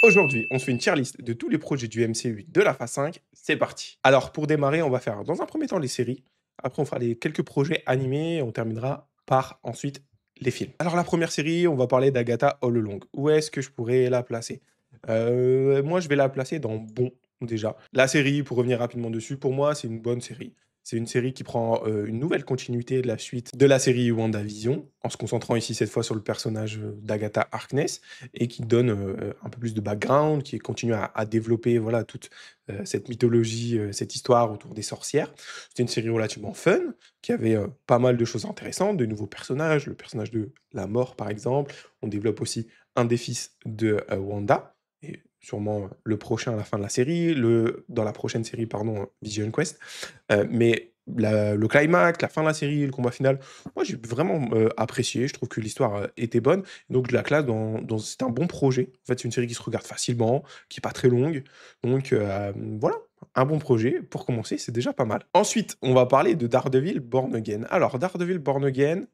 Aujourd'hui, on se fait une tier list de tous les projets du MCU de la phase 5. C'est parti. Alors, pour démarrer, on va faire dans un premier temps les séries. Après, on fera les quelques projets animés et on terminera par ensuite les films. Alors, la première série, on va parler d'Agatha All Along. Où est-ce que je pourrais la placer? Moi, je vais la placer dans bon, déjà. La série, pour revenir rapidement dessus, pour moi, c'est une bonne série. C'est une série qui prend une nouvelle continuité de la suite de la série WandaVision, en se concentrant ici cette fois sur le personnage d'Agatha Harkness et qui donne un peu plus de background, qui continue à développer voilà, toute cette mythologie, cette histoire autour des sorcières. C'était une série relativement fun, qui avait pas mal de choses intéressantes, de nouveaux personnages, le personnage de la mort par exemple. On développe aussi un des fils de Wanda, et sûrement le prochain à la fin de la série, dans la prochaine série, pardon, Vision Quest. Mais le climax, la fin de la série, le combat final, moi j'ai vraiment apprécié. Je trouve que l'histoire était bonne. Donc je la classe c'est un bon projet. En fait, c'est une série qui se regarde facilement, qui est pas très longue. Donc voilà, un bon projet. Pour commencer, c'est déjà pas mal. Ensuite, on va parler de Daredevil Born Again. Alors, Daredevil Born Again,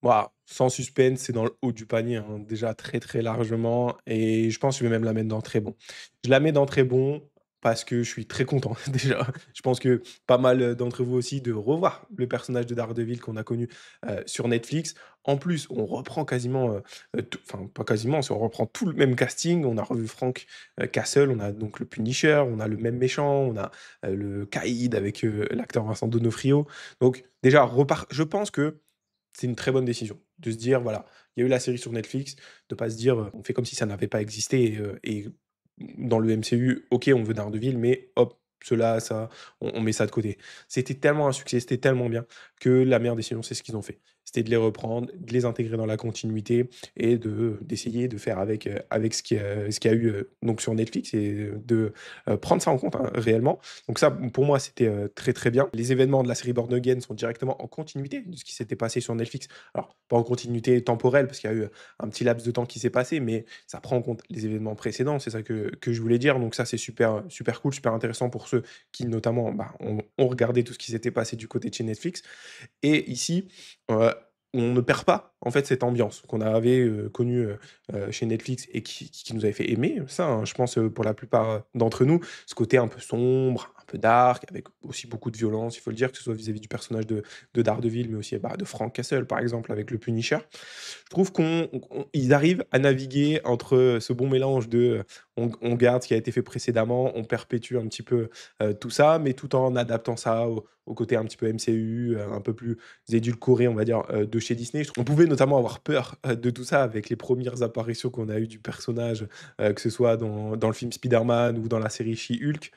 voilà, sans suspense, c'est dans le haut du panier, hein, déjà très, très largement et je pense que je vais même la mettre dans très bon. Je la mets dans très bon parce que je suis très content déjà. Je pense que pas mal, d'entre vous aussi de revoir le personnage de Daredevil qu'on a connu, sur Netflix. En plus, on reprend quasiment, tout enfin pas quasiment, si on reprend tout le même casting. On a revu Frank, Castle, on a donc le Punisher, on a le même méchant, on a, le Caïd avec, l'acteur Vincent D'Onofrio. Donc déjà repart je pense que c'est une très bonne décision de se dire, voilà, il y a eu la série sur Netflix, de pas se dire, on fait comme si ça n'avait pas existé et dans le MCU, OK, on veut Daredevil, mais hop, cela, ça, on met ça de côté. C'était tellement un succès, c'était tellement bien que la meilleure décision, c'est ce qu'ils ont fait. C'était de les reprendre, de les intégrer dans la continuité et d'essayer de faire avec ce qu'il y a eu, donc sur Netflix et de, prendre ça en compte, hein, réellement. Donc ça, pour moi, c'était, très, très bien. Les événements de la série Born Again sont directement en continuité de ce qui s'était passé sur Netflix. Alors, pas en continuité temporelle, parce qu'il y a eu un petit laps de temps qui s'est passé, mais ça prend en compte les événements précédents, c'est ça que je voulais dire. Donc ça, c'est super, super cool, super intéressant pour ceux qui, notamment, bah, ont regardé tout ce qui s'était passé du côté de chez Netflix. Et ici, heu, on ne perd pas, en fait, cette ambiance qu'on avait, connue, chez Netflix et qui nous avait fait aimer ça, hein, je pense, pour la plupart, d'entre nous. Ce côté un peu sombre, un peu dark, avec aussi beaucoup de violence, il faut le dire, que ce soit vis-à-vis du personnage de Daredevil, mais aussi, bah, de Frank Castle, par exemple, avec le Punisher. Je trouve ils arrivent à naviguer entre ce bon mélange de, on garde ce qui a été fait précédemment, on perpétue un petit peu, tout ça, mais tout en adaptant ça au côté un petit peu MCU, un peu plus édulcoré, on va dire, de chez Disney. On pouvait notamment avoir peur, de tout ça avec les premières apparitions qu'on a eues du personnage, que ce soit dans le film Spider-Man ou dans la série She-Hulk.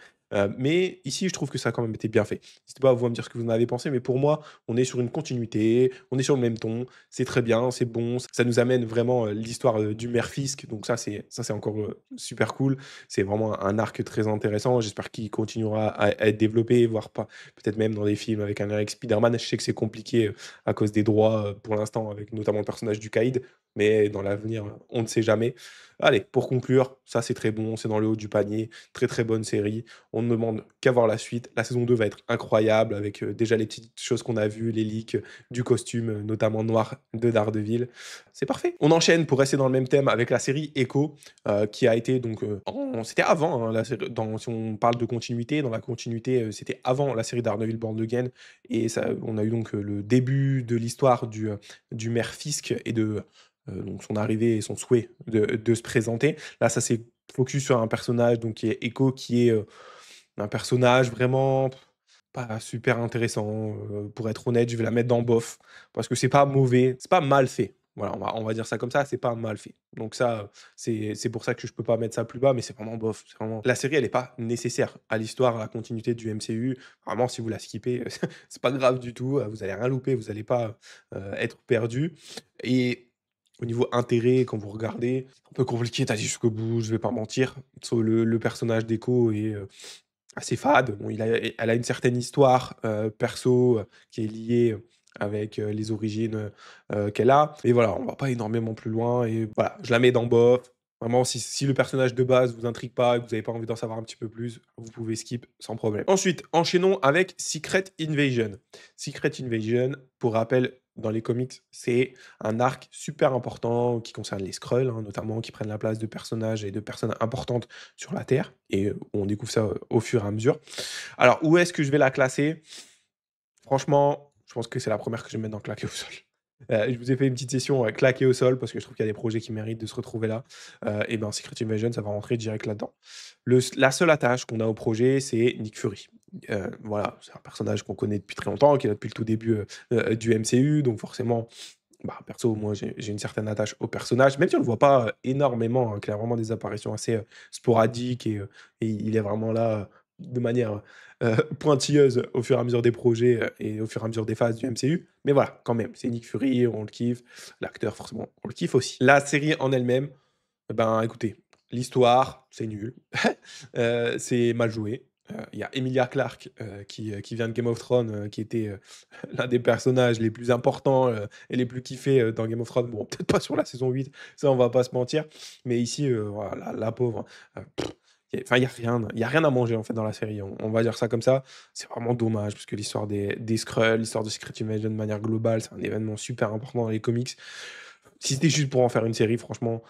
Mais ici, je trouve que ça a quand même été bien fait. N'hésitez pas, vous, à me dire ce que vous en avez pensé, mais pour moi, on est sur une continuité, on est sur le même ton, c'est très bien, c'est bon, ça nous amène vraiment, l'histoire, du Maire Fisk, donc ça c'est encore, super cool. C'est vraiment un arc très intéressant. J'espère qu'il continuera à être développé, voire pas peut-être même dans des films avec un lien avec Spider-Man. Je sais que c'est compliqué, à cause des droits, pour l'instant avec notamment le personnage du Caïd, mais dans l'avenir, on ne sait jamais. Allez, pour conclure, ça c'est très bon, c'est dans le haut du panier, très, très bonne série. On ne demande qu'à voir la suite. La saison 2 va être incroyable avec, déjà les petites choses qu'on a vues, les leaks, du costume, notamment noir de Daredevil. C'est parfait. On enchaîne pour rester dans le même thème avec la série Echo, qui a été donc, c'était avant, hein, la série si on parle de continuité, dans la continuité, c'était avant la série Daredevil Born Again et ça on a eu donc, le début de l'histoire du maire Fisk et donc son arrivée et son souhait de se présenter. Là, ça s'est focus sur un personnage donc qui est Echo, qui est, un personnage vraiment pas super intéressant, pour être honnête, je vais la mettre dans bof, parce que c'est pas mauvais, c'est pas mal fait. Voilà, on va dire ça comme ça, c'est pas mal fait. Donc ça, c'est pour ça que je peux pas mettre ça plus bas, mais c'est vraiment bof, c'est vraiment la série, elle est pas nécessaire à l'histoire, à la continuité du MCU. Vraiment, si vous la skippez, c'est pas grave du tout, vous allez rien louper, vous allez pas, être perdu et au niveau intérêt, quand vous regardez, c'est un peu compliqué d'aller jusqu'au bout, je vais pas mentir. Le personnage d'Echo est, assez fade. Bon, elle a une certaine histoire, perso, qui est liée, avec, les origines, qu'elle a. Mais voilà, on va pas énormément plus loin et voilà, je la mets dans bof. Vraiment, si le personnage de base vous intrigue pas et que vous avez pas envie d'en savoir un petit peu plus, vous pouvez skip sans problème. Ensuite, enchaînons avec Secret Invasion. Secret Invasion, pour rappel, dans les comics, c'est un arc super important qui concerne les Skrulls, hein, notamment, qui prennent la place de personnages et de personnes importantes sur la Terre et on découvre ça, au fur et à mesure. Alors où est-ce que je vais la classer? Franchement, je pense que c'est la première que je vais mettre dans claquer au sol. Je vous ai fait une petite session, claquer au sol parce que je trouve qu'il y a des projets qui méritent de se retrouver là, et ben, Secret Invasion, ça va rentrer direct là-dedans. La seule attache qu'on a au projet, c'est Nick Fury. Voilà, c'est un personnage qu'on connaît depuis très longtemps, qui est là depuis le tout début, du MCU, donc forcément, bah, perso, moi, j'ai une certaine attache au personnage, même si on le voit pas, énormément, hein, qu'il a vraiment des apparitions assez, sporadiques et il est vraiment là, de manière, pointilleuse au fur et à mesure des projets, et au fur et à mesure des phases du MCU. Mais voilà, quand même, c'est Nick Fury, on le kiffe. L'acteur, forcément, on le kiffe aussi. La série en elle-même, eh ben, écoutez, l'histoire, c'est nul, c'est mal joué. Il y a Emilia Clarke, qui vient de Game of Thrones, qui était, l'un des personnages les plus importants, et les plus kiffés, dans Game of Thrones. Bon, peut-être pas sur la saison 8, ça on va pas se mentir, mais ici, voilà, la pauvre, heu, il y a rien à manger en fait dans la série, on va dire ça comme ça. C'est vraiment dommage parce que l'histoire des Skrulls, l'histoire de Secret Invasion de manière globale, c'est un événement super important dans les comics. Si c'était juste pour en faire une série, franchement,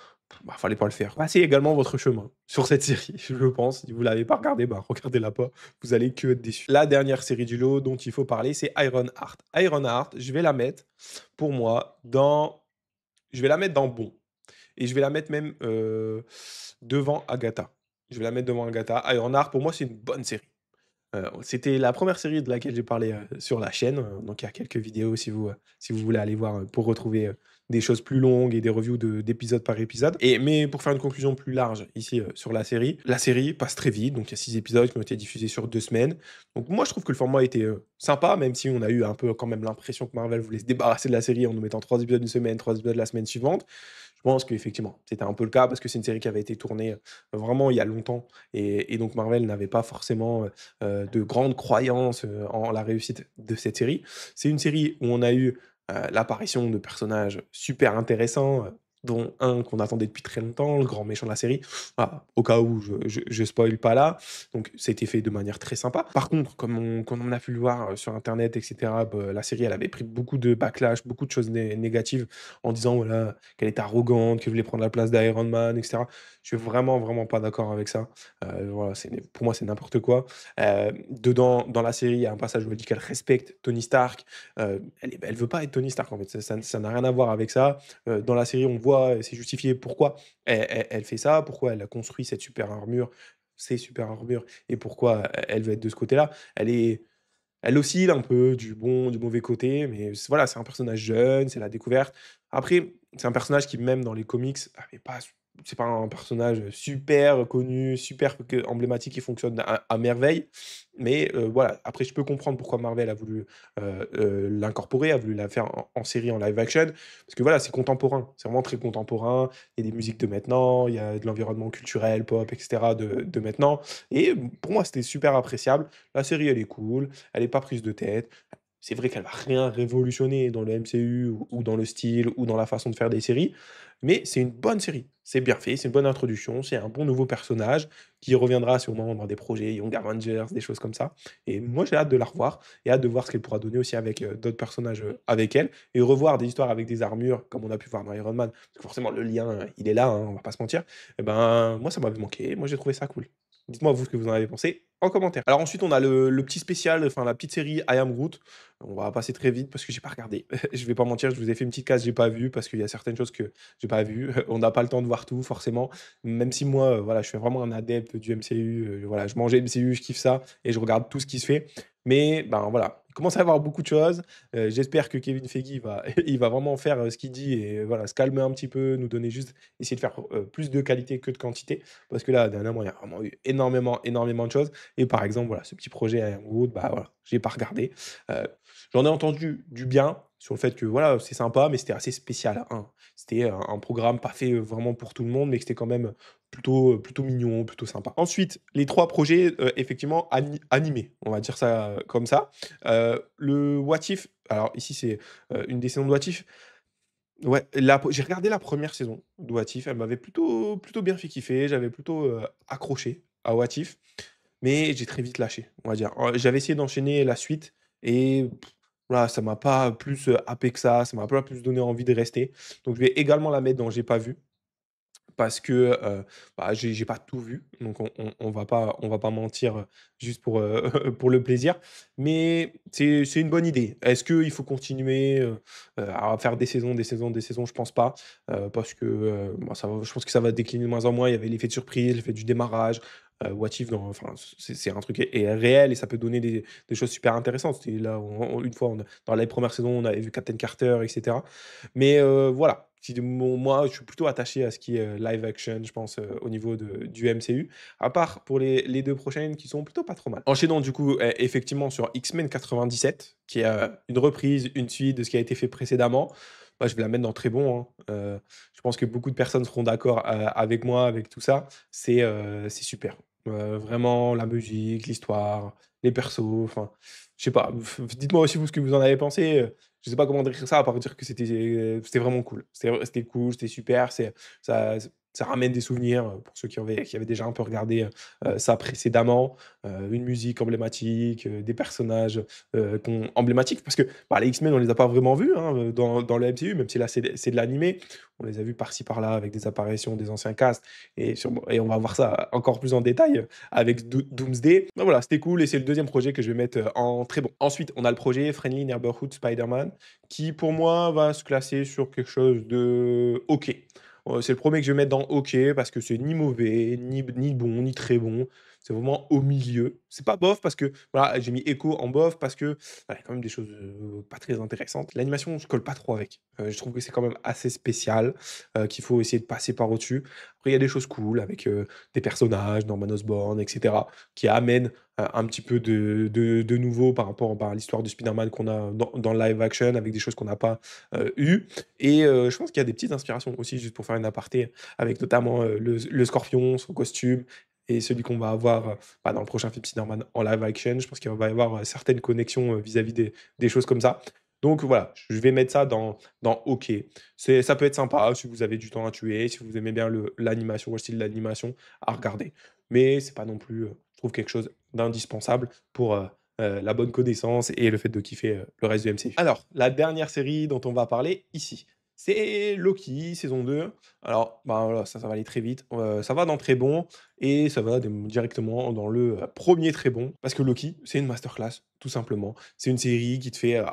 bah, fallait pas le faire. Passez également votre chemin sur cette série, je pense. Si vous l'avez pas regardée, bah, regardez-la pas, vous allez que être déçus. La dernière série du lot dont il faut parler, c'est Ironheart. Ironheart, je vais la mettre, pour moi, dans je vais la mettre dans bon et je vais la mettre même, devant Agatha. Je vais la mettre devant Agatha. Ironheart, pour moi, c'est une bonne série. C'était la première série de laquelle j'ai parlé, sur la chaîne, donc il y a quelques vidéos si vous voulez aller voir, pour retrouver, des choses plus longues et des reviews d'épisode par épisode mais pour faire une conclusion plus large ici, sur la série passe très vite, donc il y a 6 épisodes qui ont été diffusés sur 2 semaines. Donc moi je trouve que le format était, sympa, même si on a eu un peu quand même l'impression que Marvel voulait se débarrasser de la série en nous mettant 3 épisodes une semaine, 3 épisodes la semaine suivante. Je pense qu'effectivement, c'était un peu le cas parce que c'est une série qui avait été tournée, vraiment il y a longtemps et donc Marvel n'avait pas forcément, de grandes croyances, en la réussite de cette série. C'est une série où on a eu, l'apparition de personnages super intéressants, dont un qu'on attendait depuis très longtemps, le grand méchant de la série. Voilà, au cas où je spoil pas là, donc c'était fait de manière très sympa. Par contre, comme on a pu le voir, sur internet et cetera, la série elle avait pris beaucoup de backlash, beaucoup de choses négatives en disant, voilà, qu'elle était arrogante, qu'elle voulait prendre la place d'Iron Man et cetera. Je suis vraiment, vraiment pas d'accord avec ça. Voilà, pour moi, c'est n'importe quoi. Dedans, dans la série, il y a un passage où elle dit qu'elle respecte Tony Stark. Elle veut pas être Tony Stark, en fait. Ça n'a rien à voir avec ça. Dans la série, on voit, c'est justifié pourquoi elle fait ça, pourquoi elle a construit cette super armure, ces super armures et pourquoi elle veut être de ce côté-là. Elle oscille un peu du bon, du mauvais côté, mais voilà, c'est un personnage jeune, c'est la découverte. Après, c'est un personnage qui, même dans les comics, avait pas c'est pas un personnage super connu, super emblématique qui fonctionne à merveille. Mais voilà, après je peux comprendre pourquoi Marvel a voulu, l'incorporer, a voulu la faire en série, en live action. Parce que voilà, c'est contemporain, c'est vraiment très contemporain. Il y a des musiques de maintenant, il y a de l'environnement culturel, pop et cetera de maintenant et pour moi, c'était super appréciable. La série, elle est cool, elle est pas prise de tête. C'est vrai qu'elle va rien révolutionner dans le MCU ou dans le style ou dans la façon de faire des séries, mais c'est une bonne série. C'est bien fait, c'est une bonne introduction, c'est un bon nouveau personnage qui reviendra sûrement dans des projets Young Avengers, des choses comme ça. Et moi, j'ai hâte de la revoir et hâte de voir ce qu'elle pourra donner aussi avec d'autres personnages avec elle et revoir des histoires avec des armures comme on a pu voir dans Iron Man. Parce que forcément, le lien, il est là, hein, on va pas se mentir. Et ben, moi, ça m'avait manqué. Moi, j'ai trouvé ça cool. Dites-moi vous ce que vous en avez pensé en commentaire. Alors ensuite, on a le petit spécial, enfin la petite série I Am Groot. On va passer très vite parce que j'ai pas regardé. Je vais pas mentir, je vous ai fait une petite case, j'ai pas vu parce qu'il y a certaines choses que j'ai pas vues. On n'a pas le temps de voir tout forcément. Même si moi, voilà, je suis vraiment un adepte du MCU, voilà, je mange MCU, je kiffe ça et je regarde tout ce qui se fait. Mais ben voilà, il commence à y avoir beaucoup de choses. J'espère que Kevin Feige va il va vraiment faire, ce qu'il dit et voilà, se calmer un petit peu, nous donner juste essayer de faire, plus de qualité que de quantité. Parce que là, dernièrement, il y a vraiment eu énormément, énormément de choses et par exemple, voilà, ce petit projet I Am Groot, bah, voilà, j'ai pas regardé. Heu, J'en ai entendu du bien sur le fait que, voilà, c'est sympa, mais c'était assez spécial, hein. C'était un programme pas fait, vraiment pour tout le monde, mais que c'était quand même plutôt mignon, plutôt sympa. Ensuite, les 3 projets, effectivement animés, on va dire ça, comme ça. Le What If, alors ici, c'est, une des saisons de What If. Ouais, j'ai regardé la première saison de What If, elle m'avait plutôt bien fait kiffer, j'avais plutôt, accroché à What If, mais j'ai très vite lâché, on va dire. J'avais essayé d'enchaîner la suite et voilà, ça m'a pas plus, happé que ça m'a pas plus donné envie de rester. Donc je vais également la mettre dans j'ai pas vu. Parce que, bah, j'ai pas tout vu, donc on va pas mentir, juste pour, pour le plaisir. Mais c'est une bonne idée. Est-ce qu'il faut continuer, à faire des saisons, des saisons, des saisons? Je pense pas, parce que, bah, ça va je pense que ça va décliner de moins en moins. Il y avait l'effet de surprise, l'effet du démarrage, What If dans enfin, c'est un truc est réel et ça peut donner des choses super intéressantes. C'était là, une fois, dans les premières saisons, on avait vu Captain Carter et cetera. Mais voilà, si de moi, je suis plutôt attaché à ce qui est, live action, je pense, au niveau du MCU, à part pour les 2 prochaines qui sont plutôt pas trop mal. Enchaînons du coup, effectivement sur X-Men 97, qui est, une reprise, une suite de ce qui a été fait précédemment. Moi, je vais la mettre dans très bon, hein, je pense que beaucoup de personnes seront d'accord, avec moi, avec tout ça. C'est super. Vraiment la musique, l'histoire, les persos, enfin, je sais pas, dites-moi aussi vous ce que vous en avez pensé, je sais pas comment décrire ça à part dire que c'était vraiment cool. C'était cool, c'était super, ça ramène des souvenirs, pour ceux qui avaient déjà un peu regardé, ça précédemment, une musique emblématique, des personnages, emblématiques parce que, bah, les X-Men on les a pas vraiment vus, hein, dans le MCU, même si là c'est de l'animé. On les a vus par-ci par-là avec des apparitions des anciens casts et on va voir ça encore plus en détail, avec Doomsday. Bah, voilà, c'était cool et c'est le deuxième projet que je vais mettre, en très bon. Ensuite, on a le projet Friendly Neighborhood Spider-Man qui, pour moi, va se classer sur quelque chose de OK. C'est le premier que je vais mettre dans OK parce que c'est ni mauvais, ni bon, ni très bon. C'est vraiment au milieu. C'est pas bof parce que voilà, j'ai mis Echo en bof parce que, voilà, il y a quand même des choses, pas très intéressantes. L'animation, je colle pas trop avec. Je trouve que c'est quand même assez spécial, qu'il faut essayer de passer par au-dessus. Après, il y a des choses cool avec, des personnages, Norman Osborn et cetera, qui amènent, un petit peu de nouveau par rapport, bah, à l'histoire de Spider-Man qu'on a dans le live action avec des choses qu'on n'a pas, eues et je pense qu'il y a des petites inspirations aussi, juste pour faire une aparté, avec notamment, le Scorpion, son costume et celui qu'on va avoir, bah, dans le prochain film Spider-Man en live action. Je pense qu'il va y avoir, certaines connexions, vis-à-vis des choses comme ça. Donc voilà, je vais mettre ça dans OK. Ça peut être sympa si vous avez du temps à tuer, si vous aimez bien l'animation, le style d'animation à regarder. Mais c'est pas non plus, je trouve quelque chose d'indispensable pour, la bonne connaissance et le fait de kiffer, le reste du MCU. Alors, la dernière série dont on va parler ici, c'est Loki, saison 2. Alors, bah, voilà, ça va aller très vite. Ça va dans très bon et ça va directement dans le, 1er très bon. Parce que Loki, c'est une masterclass, tout simplement. C'est une série qui te fait,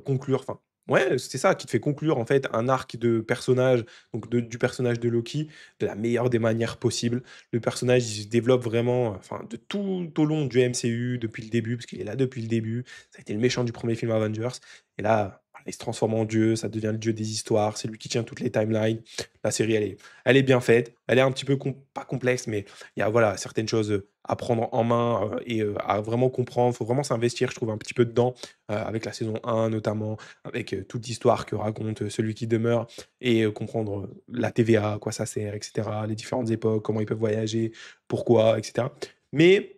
conclure enfin, ouais, c'est ça, qui te fait conclure, en fait, un arc de personnage, donc du personnage de Loki, de la meilleure des manières possibles. Le personnage, il se développe vraiment, enfin, de tout au long du MCU, depuis le début, parce qu'il est là depuis le début. Ça a été le méchant du premier film Avengers et là, il se transforme en dieu, ça devient le dieu des histoires, c'est lui qui tient toutes les timelines. La série, elle est bien faite, elle est un petit peu pas complexe, mais il y a, voilà, certaines choses, à prendre en main, et à vraiment comprendre. Il faut vraiment s'investir, je trouve, un petit peu dedans, avec la saison 1 notamment, avec, toute l'histoire que raconte, celui qui demeure et comprendre, la TVA, à quoi ça sert et cetera, les différentes époques, comment ils peuvent voyager, pourquoi et cetera. Mais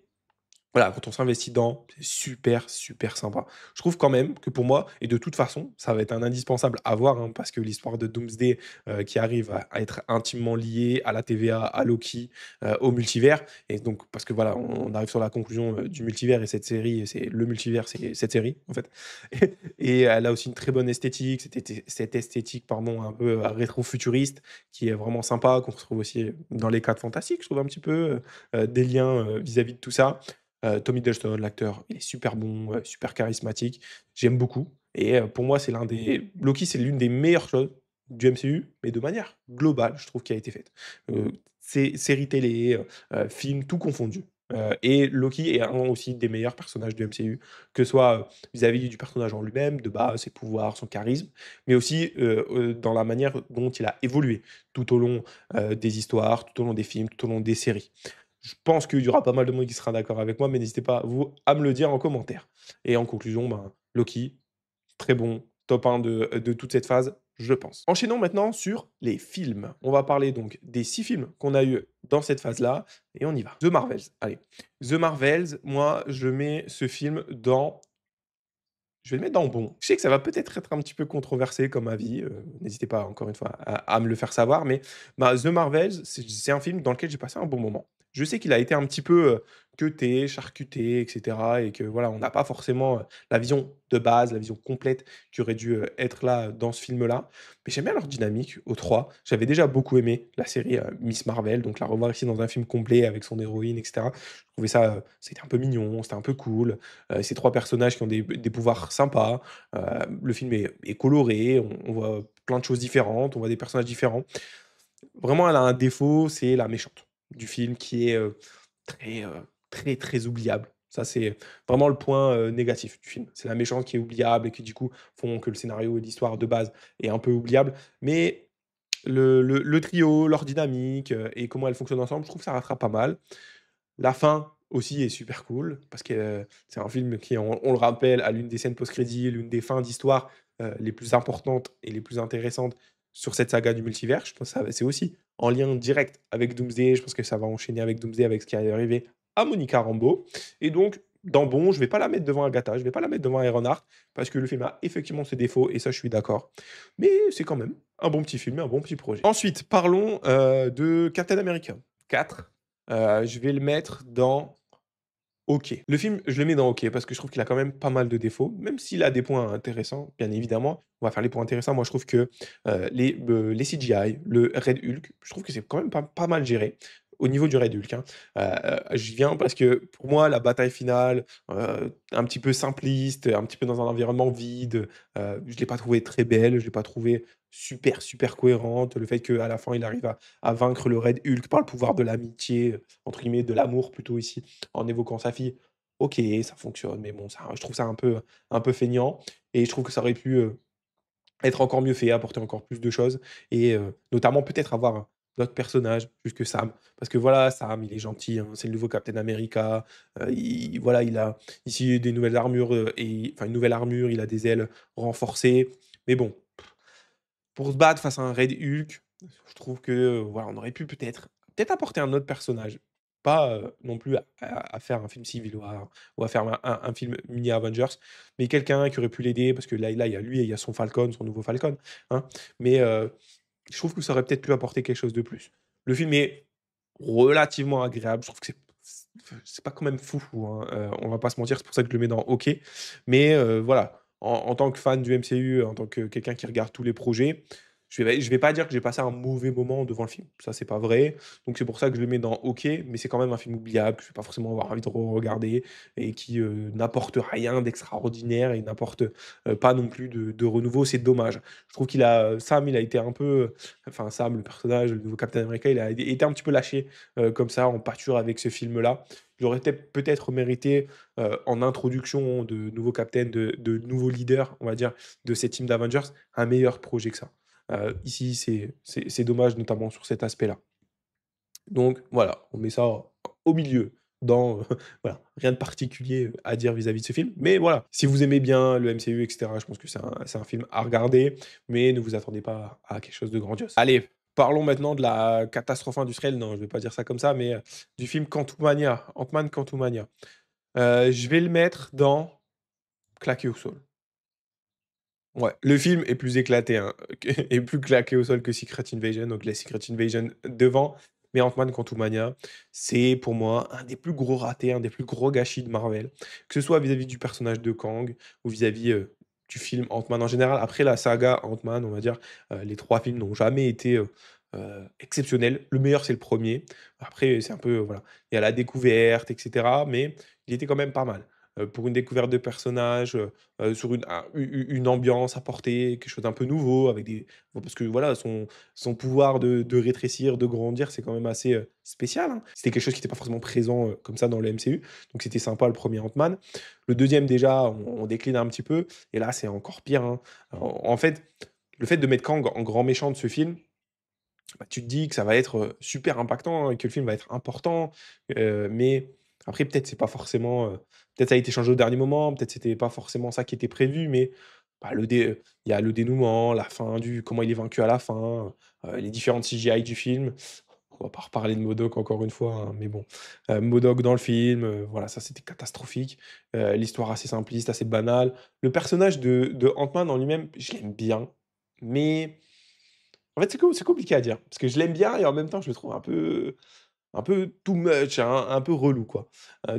voilà, quand on s'investit dedans, c'est super, super sympa. Je trouve quand même que pour moi et de toute façon, ça va être un indispensable à voir, hein, parce que l'histoire de Doomsday, qui arrive à être intimement liée à la TVA, à Loki, au multivers et donc parce que voilà, on arrive sur la conclusion, du multivers et cette série, c'est le multivers, c'est cette série, en fait et elle a aussi une très bonne esthétique, cette esthétique, pardon, un peu, rétro-futuriste qui est vraiment sympa, qu'on retrouve aussi dans les 4 Fantastiques, je trouve un petit peu, des liens, vis-à-vis de tout ça. Tommy Hiddleston, l'acteur, il est super bon, super charismatique. J'aime beaucoup et pour moi, c'est l'un des Loki, c'est l'une des meilleures choses du MCU, mais de manière globale, je trouve, qui a été faite. Séries télé, films, tout confondu. Et Loki est un aussi des meilleurs personnages du MCU, que ce soit, vis-à-vis du personnage en lui-même, de base, ses pouvoirs, son charisme, mais aussi, dans la manière dont il a évolué tout au long, des histoires, tout au long des films, tout au long des séries. Je pense qu'il y aura pas mal de monde qui sera d'accord avec moi, mais n'hésitez pas, vous, à me le dire en commentaire. Et en conclusion, ben, Loki, très bon, top 1 de toute cette phase, je pense. Enchaînons maintenant sur les films. On va parler donc des 6 films qu'on a eu dans cette phase-là et on y va. The Marvels, allez. The Marvels, moi, je mets ce film dans je vais le mettre dans le bon. Je sais que ça va peut-être être un petit peu controversé comme avis, n'hésitez pas encore une fois à me le faire savoir, mais bah, The Marvels, c'est un film dans lequel j'ai passé un bon moment. Je sais qu'il a été un petit peu, cuté, charcuté et cetera et que voilà, on n'a pas forcément, la vision de base, la vision complète qui aurait dû, être là, dans ce film-là. Mais j'aime bien leur dynamique aux 3. J'avais déjà beaucoup aimé la série, Miss Marvel, donc la revoir ici dans un film complet avec son héroïne et cetera. Je trouvais ça, c'était un peu mignon, c'était un peu cool. Ces 3 personnages qui ont des pouvoirs sympas. Heu, le film est coloré, on voit plein de choses différentes, on voit des personnages différents. Vraiment, elle a un défaut, c'est la méchante du film qui est, très, très, très oubliable. Ça, c'est vraiment le point, négatif du film. C'est la méchante qui est oubliable et qui, du coup, font que le scénario et l'histoire de base est un peu oubliable. Mais le trio, leur dynamique, et comment elles fonctionnent ensemble, je trouve que ça rattrape pas mal. La fin aussi est super cool parce que, c'est un film qui, on le rappelle, a l'une des scènes post-crédits, l'une des fins d'histoire, les plus importantes et les plus intéressantes sur cette saga du multivers. Je pense que ça c'est aussi en lien direct avec Doomsday. Je pense que ça va enchaîner avec Doomsday, avec ce qui est arrivé à Monica Rambeau et donc dans bon, je vais pas la mettre devant Agatha, je vais pas la mettre devant Ironheart parce que le film a effectivement ses défauts et ça, je suis d'accord. Mais c'est quand même un bon petit film et un bon petit projet. Ensuite, parlons, de Captain America 4. Je vais le mettre dans OK. Le film, je le mets dans OK parce que je trouve qu'il a quand même pas mal de défauts, même s'il a des points intéressants, bien évidemment. On va faire les points intéressants. Moi, je trouve que, les CGI, le Red Hulk, je trouve que c'est quand même pas mal géré au niveau du Red Hulk, hein. J'y viens parce que pour moi, la bataille finale, un petit peu simpliste, un petit peu dans un environnement vide, je l'ai pas trouvée très belle, je l'ai pas trouvée super, super cohérente. Le fait qu'à la fin, il arrive à vaincre le Red Hulk par le pouvoir de l'amitié, entre guillemets, «de l'amour» plutôt ici en évoquant sa fille. OK, ça fonctionne, mais bon, ça je trouve ça un peu feignant et je trouve que ça aurait pu, être encore mieux fait, apporter encore plus de choses et notamment peut-être avoir d'autres personnages plus que Sam. Parce que voilà, Sam, il est gentil, hein, c'est le nouveau Captain America, il voilà, il a ici des nouvelles armures, et enfin une nouvelle armure, il a des ailes renforcées. Mais bon, pour se battre face à un Red Hulk, je trouve que, voilà, on aurait pu peut-être apporter un autre personnage. Pas, non plus à faire un film Civil War ou à faire un film mini Avengers, mais quelqu'un qui aurait pu l'aider parce que là, il y a lui et il y a son Falcon, son nouveau Falcon, hein. Mais, je trouve que ça aurait peut-être pu apporter quelque chose de plus. Le film est relativement agréable, je trouve que c'est pas quand même foufou, hein, on va pas se mentir, c'est pour ça que je le mets dans OK. Mais, voilà, en tant que fan du MCU, en tant que quelqu'un qui regarde tous les projets, je vais pas dire que j'ai passé un mauvais moment devant le film. Ça, c'est pas vrai. Donc c'est pour ça que je le mets dans OK, mais c'est quand même un film oubliable, que je vais pas forcément avoir envie de regarder et qui, n'apporte rien d'extraordinaire et n'apporte, pas non plus de renouveau. C'est dommage. Je trouve qu'il a Sam, il a été un peu, enfin Sam, le personnage, le nouveau Captain America, il a été un petit peu lâché, comme ça en pâture avec ce film-là. Il aurait peut-être mérité, en introduction de nouveaux captains, de nouveaux leaders, on va dire, de cette team d'Avengers, un meilleur projet que ça. Ici, c'est dommage, notamment sur cet aspect-là. Donc voilà, on met ça au milieu dans, voilà, rien de particulier à dire vis-à-vis de ce film. Mais voilà, si vous aimez bien le MCU et cetera, je pense que c'est un film à regarder, mais ne vous attendez pas à quelque chose de grandiose. Allez, parlons maintenant de la catastrophe industrielle, non, je vais pas dire ça comme ça, mais, du film Quantumania, Ant-Man Quantumania. Je vais le mettre dans claqué au sol. Ouais, le film est plus éclaté, hein, que est plus claqué au sol que Secret Invasion, donc les Secret Invasion devant, mais Ant-Man Quantumania, c'est pour moi un des plus gros ratés, un des plus gros gâchis de Marvel, que ce soit vis-à-vis du personnage de Kang ou vis-à-vis, du film Ant-Man en général. Après la saga Ant-Man, on va dire, les 3 films n'ont jamais été, exceptionnels. Le meilleur, c'est le premier. Après, c'est un peu, voilà, il y a la découverte et cetera, mais il était quand même pas mal. Pour une découverte de personnages, sur une ambiance apportée, quelque chose d'un peu nouveau avec des parce que voilà, son pouvoir de rétrécir, de grandir, c'est quand même assez, spécial, hein. C'était quelque chose qui était pas forcément présent, comme ça dans le MCU, donc c'était sympa le premier Ant-Man. Le deuxième déjà, on décline un petit peu et là, c'est encore pire, hein. En fait, le fait de mettre Kang en grand méchant de ce film, bah, tu te dis que ça va être, super impactant et que le film va être important, mais après peut-être c'est pas forcément, peut-être ça a été changé au dernier moment, peut-être c'était pas forcément ça qui était prévu, mais bah, il y a le dénouement, la fin du comment il est vaincu à la fin, les différentes CGI du film. On va pas reparler de MODOK encore une fois, hein, mais bon, MODOK dans le film, voilà, ça c'était catastrophique. L'histoire assez simpliste, assez banale. Le personnage de Ant-Man en lui-même, je l'aime bien, mais en fait, c'est compliqué à dire, parce que je l'aime bien et en même temps, je le trouve un peu too much, hein, un peu relou, quoi.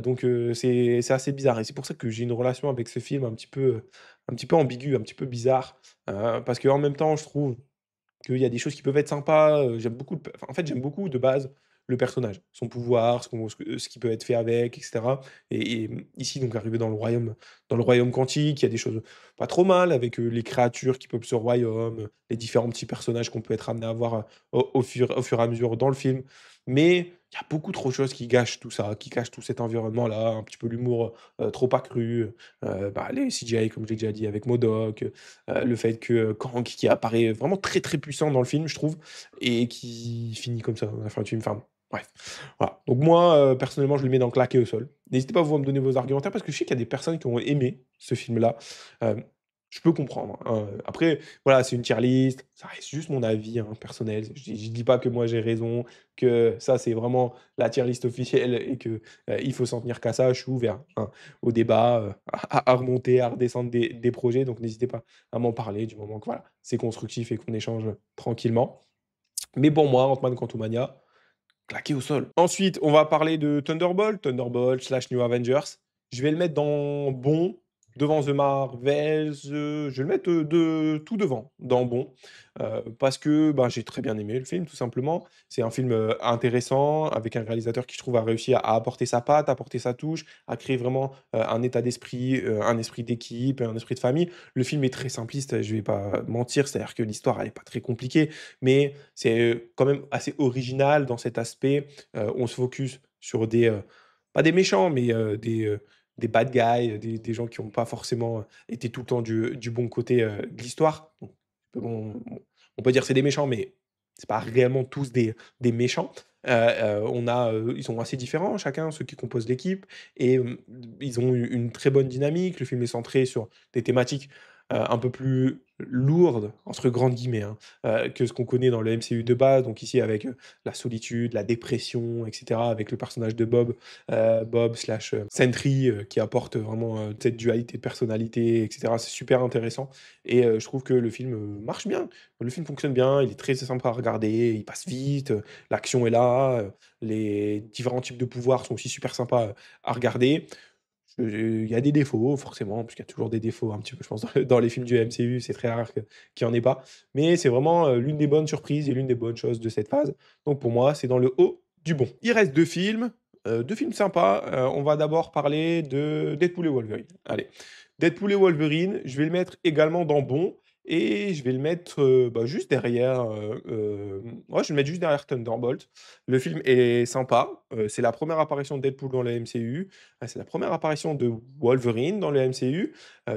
Donc c'est assez bizarre et c'est pour ça que j'ai une relation avec ce film un petit peu ambiguë, un petit peu bizarre, parce qu'en même temps, je trouve qu'il y a des choses qui peuvent être sympas, j'aime beaucoup le p enfin, en fait, j'aime beaucoup de base le personnage, son pouvoir, ce qui peut être fait avec et cetera ici, donc arrivé dans le royaume quantique, il y a des choses pas trop mal avec, les créatures qui peuplent ce royaume, les différents petits personnages qu'on peut être amené à voir, au fur et à mesure dans le film. Mais il y a beaucoup trop de choses qui gâchent tout ça, qui cachent tout cet environnement-là, un petit peu l'humour, trop accru, bah, les CGI comme je l'ai déjà dit avec MODOK, le fait que, Kang qui apparaît vraiment très, très puissant dans le film, je trouve et qui finit comme ça à la fin du film, enfin bref. Voilà, donc moi, personnellement, je le mets dans claqué au sol. N'hésitez pas vous à me donner vos argumentaires parce que je sais qu'il y a des personnes qui ont aimé ce film-là. Hem, je peux comprendre, hein, après voilà, c'est une tier list, ça reste juste mon avis, hein, personnel. Je dis pas que moi j'ai raison, que ça c'est vraiment la tier list officielle et que, il faut s'en tenir qu'à ça. Je suis ouvert, hein, au débat, à remonter, à redescendre des projets, donc n'hésitez pas à m'en parler du moment que voilà, c'est constructif et qu'on échange, tranquillement. Mais pour moi, Ant-Man Quantumania, claqué au sol. Ensuite, on va parler de Thunderbolt/New Avengers. Je vais le mettre dans bon, devant The Marvels, je vais le mettre, de tout devant, dans bon, parce que, ben, j'ai très bien aimé le film, tout simplement. C'est un film, intéressant, avec un réalisateur qui, je trouve, a réussi à apporter sa patte, à apporter sa touche, à créer vraiment, un état d'esprit, un esprit d'équipe, un esprit de famille. Le film est très simpliste, je vais pas mentir, c'est-à-dire que l'histoire, elle est pas très compliquée, mais c'est, quand même assez original dans cet aspect. On se focus sur pas des méchants, mais des bad guys, des gens qui ont pas forcément, été tout le temps du bon côté, de l'histoire. Donc on peut dire c'est des méchants, mais c'est pas réellement tous des méchants. Ils sont assez différents chacun, ceux qui composent l'équipe et ils ont eu une très bonne dynamique. Le film est centré sur des thématiques, un peu plus «lourdes» entre grandes guillemets, hein, que ce qu'on connaît dans le MCU de base. Donc ici avec, la solitude, la dépression et cetera, avec le personnage de Bob/, Sentry, qui apporte vraiment, cette dualité de personnalité et cetera. C'est super intéressant et je trouve que le film, marche bien. Le film fonctionne bien, il est très sympa à regarder, il passe vite, l'action est là, les différents types de pouvoirs sont aussi super sympas, à regarder. Il y a des défauts forcément, puisqu'il y a toujours des défauts un petit peu, je pense, dans les films du MCU, c'est très rare qu'il y en ait pas. Mais c'est vraiment, l'une des bonnes surprises et l'une des bonnes choses de cette phase. Donc pour moi, c'est dans le haut du bon. Il reste 2 films sympas. On va d'abord parler de Deadpool et Wolverine. Allez, Deadpool et Wolverine, je vais le mettre également dans bon et je vais le mettre, bah, juste derrière, ouais, je vais le mettre juste derrière Thunderbolt. Le film est sympa, c'est la première apparition de Deadpool dans le MCU. C'est la première apparition de Wolverine dans le MCU,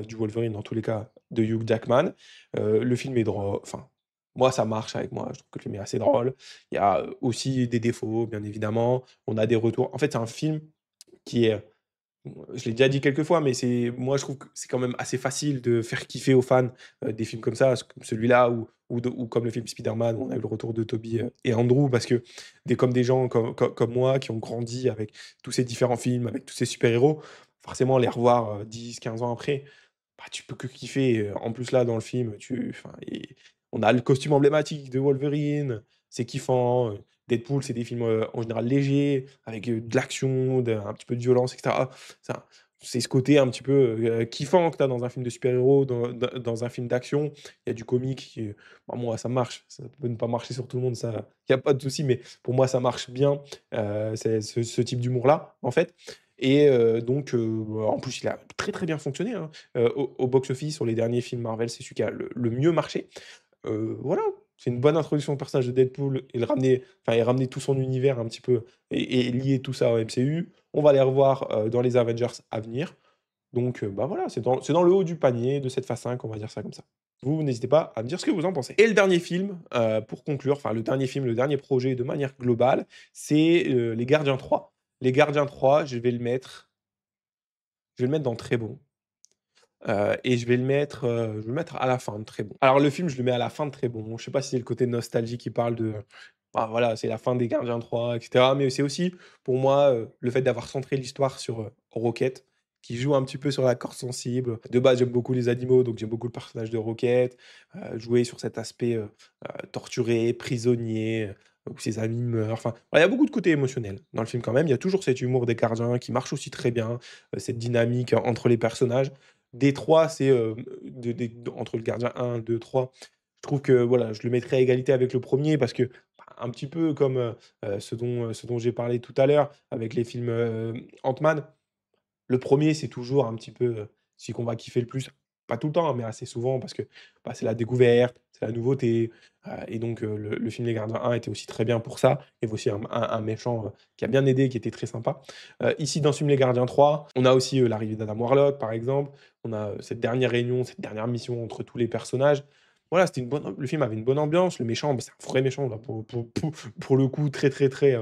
du Wolverine dans tous les cas de Hugh Jackman. Le film est drôle, enfin, moi ça marche avec moi, je trouve que le film est assez drôle. Il y a, aussi des défauts, bien évidemment. On a des retours en fait, c'est un film qui est, je l'ai déjà dit quelques fois, mais moi je trouve que c'est quand même assez facile de faire kiffer aux fans, des films comme ça, comme celui-là ou comme le film Spider-Man où on a eu le retour de Tobey, et Andrew parce que des gens comme moi qui ont grandi avec tous ces différents films, avec tous ces super-héros, forcément les revoir, 10-15 ans après, bah, tu peux que kiffer, en plus là dans le film, on a le costume emblématique de Wolverine, c'est kiffant, Deadpool, c'est des films, en général légers, avec, de l'action, un petit peu de violence et cetera. Ça c'est ce côté un petit peu, kiffant que tu as dans un film de super-héros, dans un film d'action. Il y a du comique bah, moi ça marche, ça peut ne pas marcher sur tout le monde, ça, il y a pas de souci, mais pour moi ça marche bien, c'est ce type d'humour-là, en fait et donc en plus il a très, très bien fonctionné, hein, au box-office sur les derniers films Marvel, c'est celui qui a le mieux marché. Voilà, c'est une bonne introduction au personnage de Deadpool et ramener tout son univers un petit peu et lier tout ça au MCU. On va les revoir, dans les Avengers à venir. Donc, bah, voilà, c'est dans le haut du panier de cette phase 5, on va dire ça comme ça. Vous, n'hésitez pas à me dire ce que vous en pensez. Et le dernier film, pour conclure, enfin le dernier film, le dernier projet de manière globale, c'est, Les Gardiens 3. Les Gardiens 3, je vais le mettre dans très bon. Et je vais le mettre à la fin de très bon. Alors le film, je le mets à la fin de très bon. Je sais pas si c'est le côté nostalgie qui parle de bah, voilà, c'est la fin des Gardiens 3 et cetera, mais c'est aussi pour moi, le fait d'avoir centré l'histoire sur, Rocket, qui joue un petit peu sur la corde sensible. De base, j'aime beaucoup les animaux, donc j'aime beaucoup le personnage de Rocket, jouer sur cet aspect, torturé, prisonnier, où ses amis meurent, enfin, voilà, il y a beaucoup de côtés émotionnels dans le film quand même. Il y a toujours cet humour des gardiens qui marche aussi très bien, cette dynamique entre les personnages. Des 3, c'est, entre le gardien un, 2, 3. Je trouve que voilà, je le mettrais à égalité avec le premier parce que, bah, un petit peu comme, ce dont j'ai parlé tout à l'heure avec les films, Ant-Man. Le premier c'est toujours un petit peu, celui qu'on va kiffer le plus. Pas tout le temps, hein, mais assez souvent parce que, bah, c'est la découverte, c'est la nouveauté, et donc le film Les Gardiens 1 était aussi très bien pour ça. Il y avait aussi un méchant, qui a bien aidé, qui était très sympa. Ici dans ce film Les Gardiens 3, on a aussi, l'arrivée d'Adam Warlock par exemple. On a, cette dernière réunion, cette dernière mission entre tous les personnages. Voilà, c'était une bonne le film avait une bonne ambiance. Le méchant, bah, c'est un vrai méchant là pour le coup très, très, très,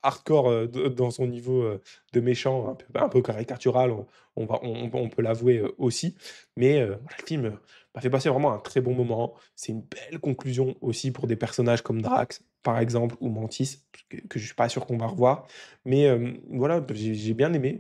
hardcore, dans son niveau, de méchant, un peu caricatural, on peut l'avouer, aussi. Mais, voilà, le film, m'a fait passer vraiment un très bon moment. C'est une belle conclusion aussi pour des personnages comme Drax, par exemple, ou Mantis, que je suis pas sûr qu'on va revoir. Mais, voilà, j'ai bien aimé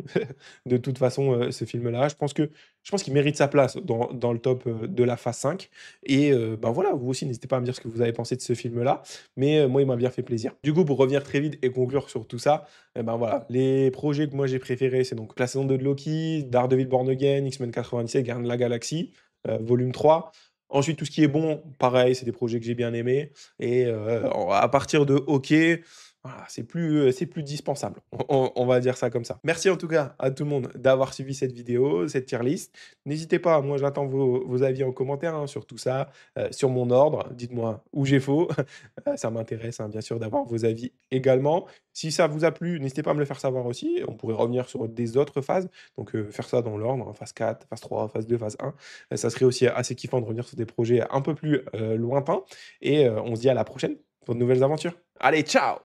de toute façon, ce film-là. Je pense qu'il mérite sa place dans le top, de la phase 5. Et bah, voilà, vous aussi n'hésitez pas à me dire ce que vous avez pensé de ce film-là. Mais, moi, il m'a bien fait plaisir. Du coup, pour revenir très vite et conclure sur tout ça, et ben, voilà, les projets que moi j'ai préférés, c'est donc la saison 2 de Loki, Daredevil Born Again, X-Men 97, Gardiens de la Galaxie, volume 3. Ensuite, tout ce qui est bon, pareil, c'est des projets que j'ai bien aimés. Et à partir de OK, voilà, c'est plus dispensable. On va dire ça comme ça. Merci en tout cas à tout le monde d'avoir suivi cette vidéo, cette tier list. N'hésitez pas, moi j'attends vos avis en commentaire, hein, sur tout ça, sur mon ordre. Dites-moi où j'ai faux. Ça m'intéresse, hein, bien sûr, d'avoir vos avis également. Si ça vous a plu, n'hésitez pas à me le faire savoir aussi. On pourrait revenir sur des autres phases, donc faire ça dans l'ordre, hein, phase 4, phase 3, phase 2, phase 1. Ça serait aussi assez kiffant de revenir sur des projets un peu plus, lointains. Et on se dit à la prochaine pour de nouvelles aventures. Allez, ciao!